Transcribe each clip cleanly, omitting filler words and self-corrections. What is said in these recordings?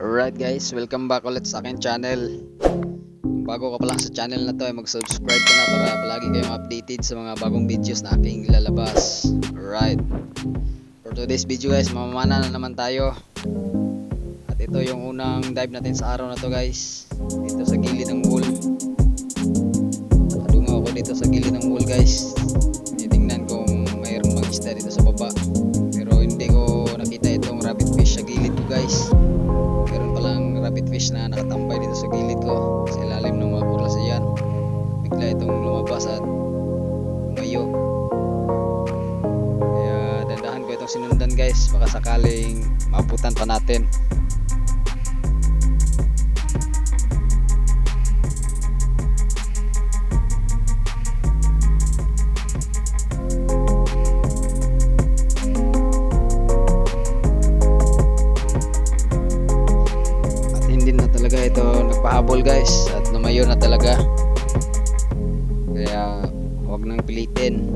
Alright guys, welcome back ulit sa akin channel. Kung bago ka pa lang sa channel na to ay mag-subscribe ka na para palagi kayong updated sa mga bagong videos na aking ilalabas. Alright, for today's video guys, mamamana na naman tayo. At ito yung unang dive natin sa araw na to guys. Dito sa gilid ng wall. Nakadungaw ako dito sa gilid ng wall guys. Titingnan kung mayroong mag-isda dito sa baba. Pero hindi ko nakita itong rabbit fish sa gilid ko guys. Meron palang rabbit fish na nakatambay dito sa gilid ko sa ilalim ng mga purlas yan. Bigla itong lumabas at umayo. Kaya dandahan ko itong sinundan guys, baka sakaling maabutan pa natin. Ito nagpahabol guys at lumayo na talaga, kaya huwag nang pilitin.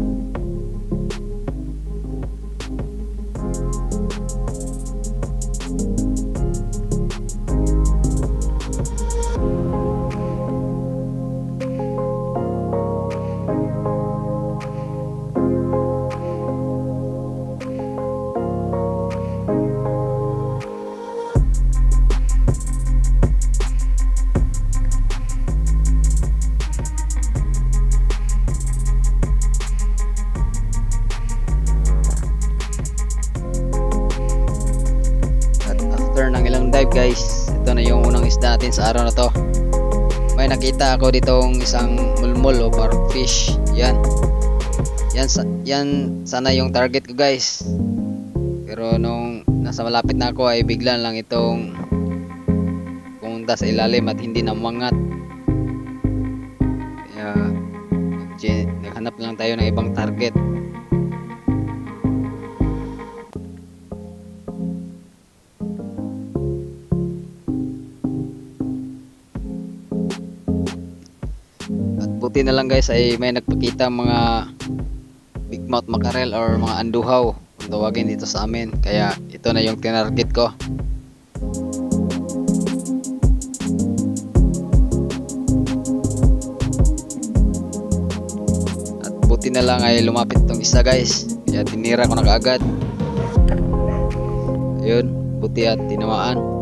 Ng ilang dive guys, ito na yung unang isda natin sa araw na to. May nakita ako ditong isang mulmul o parrotfish. Yan sana yung target ko guys, pero nung nasa malapit na ako ay bigla lang itong pumunta sa ilalim at hindi na umangat. Kaya naghanap lang tayo ng ibang target. Buti na lang guys ay may nagpakita mga big mouth mackerel or mga anduhaw kung tawagin dito sa amin, kaya ito na yung tinarget ko. At buti na lang ay lumapit tong isa guys, kaya tinira ko na kaagad. Ayun, buti at tinamaan.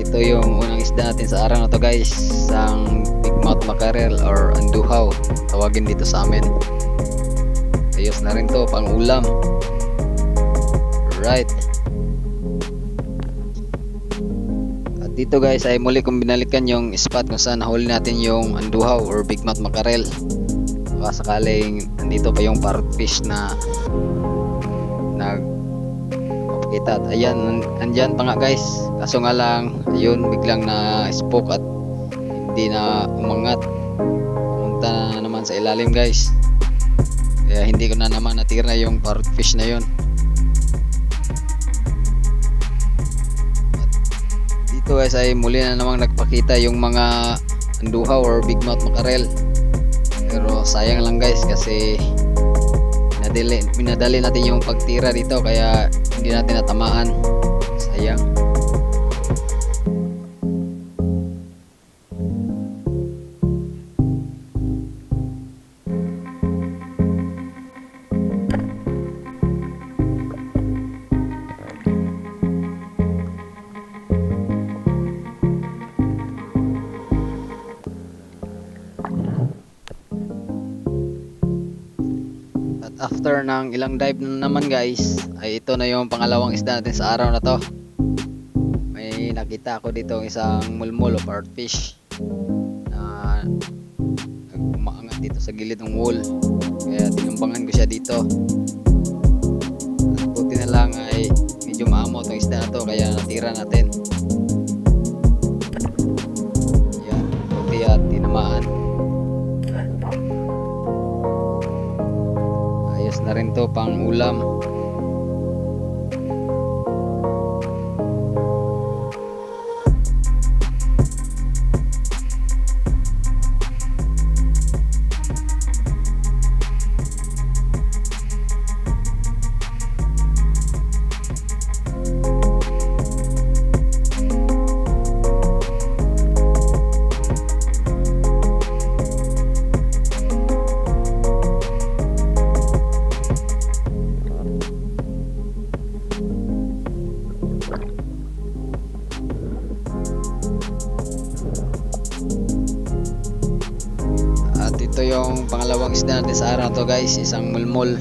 Ito yung unang isda natin sa araw na to guys, ang big mouth mackerel or anduhaw tawagin dito sa amin. Ayos na rin to pang ulam. Right, at dito guys ay muli kong binalikan yung spot kung saan nahuli natin yung anduhaw or big mouth mackerel. Baka sakaling andito pa yung parrotfish na kita. At ayan, andyan pa nga guys, kaso nga lang ayun biglang na spoke at hindi na umangat, pumunta na naman sa ilalim guys, kaya hindi ko na naman natira yung parrotfish na yun. At dito guys ay muli na namang nagpakita yung mga anduhaw or big mouth mackerel, pero sayang lang guys kasi minadali natin yung pagtira dito kaya hindi natin natamaan. Sayang. After ng ilang dive na naman guys, ay ito na yung pangalawang isda natin sa araw na to. May nakita ako dito isang mulmul o parrotfish na umaangat dito sa gilid ng wall, kaya tinumbangan ko siya dito. At buti na lang ay medyo maamo itong isda na to, kaya natira natin. Yan, buti at tinamaan. na rin to pang ulam. At ito yung pangalawang isda natin sa araw to guys, isang mulmol.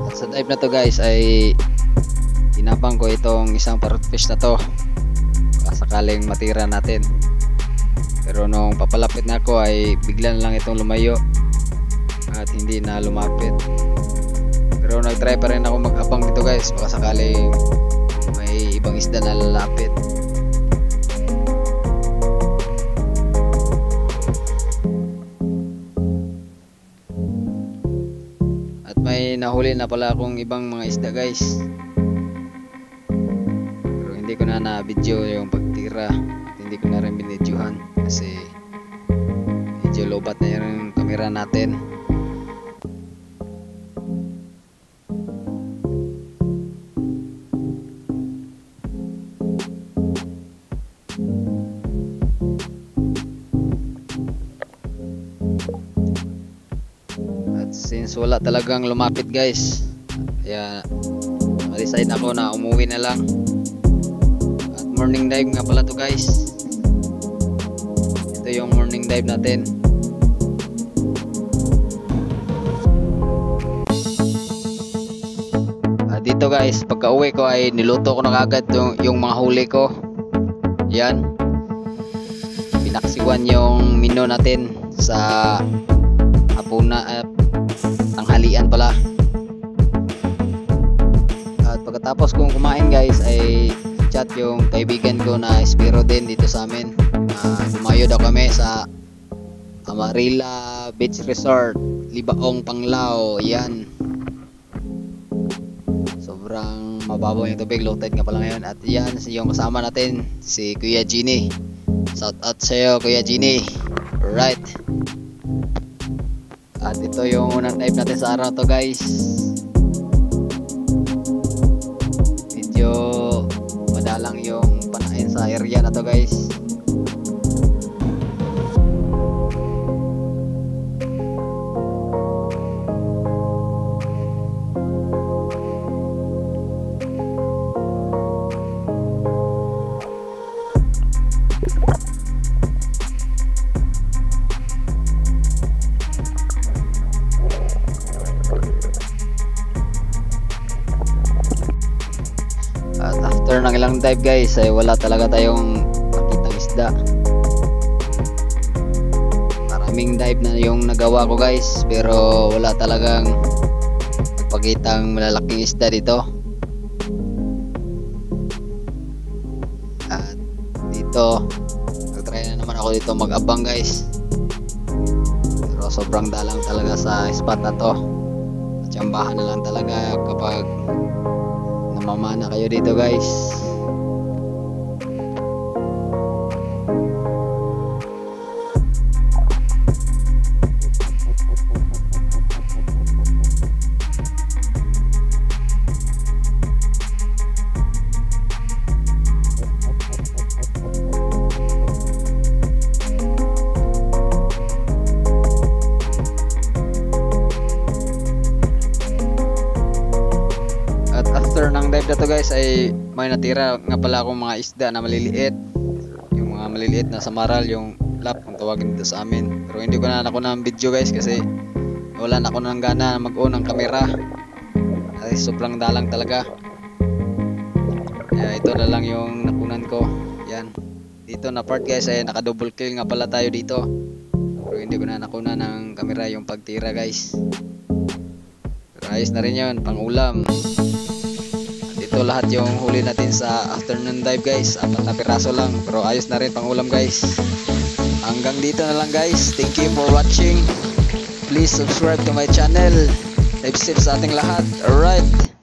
At sa dive na to guys ay tinapang ko itong isang parrot fish na to sakaling matira natin. Pero nung papalapit na ako ay bigla na lang itong lumayo at hindi na lumapit. Pero nag-try pa rin ako mag-abang dito guys, baka sakaling may ibang isda na lalapit. At may nahuli na pala akong ibang mga isda guys, pero hindi ko na na-video yung pagtira at hindi ko na rin binidyohan kasi medyo lobat na yung camera natin. At since wala talagang lumapit guys, kaya ma-decide ako na umuwi na lang. At morning dive nga pala to guys. Ito yung morning dive natin. At dito guys, pagka uwi ko ay niluto ko na kagad yung mga huli ko. Yan, pinaksiwan yung menu natin sa hapuna at tanghalian pala. At pagkatapos kong kumain guys ay chat yung kaibigan ko na Espiro din dito sa amin. Dumayo daw kami sa Amarilla Beach Resort, Libaong, Panglao. Yan, sobrang mababaw yung tubig, low tide nga pala ngayon. At yan yung kasama natin, si Kuya Genie. Shout out sa'yo Kuya Genie. Alright, at ito yung unang dive natin sa araw to guys. Medyo madalang yung panain sa area na to guys. At after ng ilang dive guys ay wala talaga tayong nakitang isda. Maraming dive na yung nagawa ko guys, pero wala talagang nagpakitang malalaking isda dito. At dito nagtry na naman ako dito mag-abang guys, pero sobrang dalang talaga sa spot na to. Tsambahan na lang talaga kapag namamana kayo dito guys. After ng dive na to guys ay may natira nga pala akong mga isda na maliliit, yung mga maliliit na samaral, yung lap kung tawagin dito sa amin. Pero hindi ko na nakuha ng video guys kasi wala na ako ng gana mag-on ng camera ay sobrang dalang talaga. Kaya ito na lang yung nakunan ko. Yan, dito na part guys ay naka double kill nga pala tayo dito, pero hindi ko na nakuha ng camera yung pagtira guys. Pero ayos na rin yun, pang ulam. Dito ito lahat yung huli natin sa afternoon dive guys. 4 na piraso lang pero ayos na rin pang ulam guys. Hanggang dito na lang guys. Thank you for watching. Please subscribe to my channel. Live safe sa ating lahat. Alright.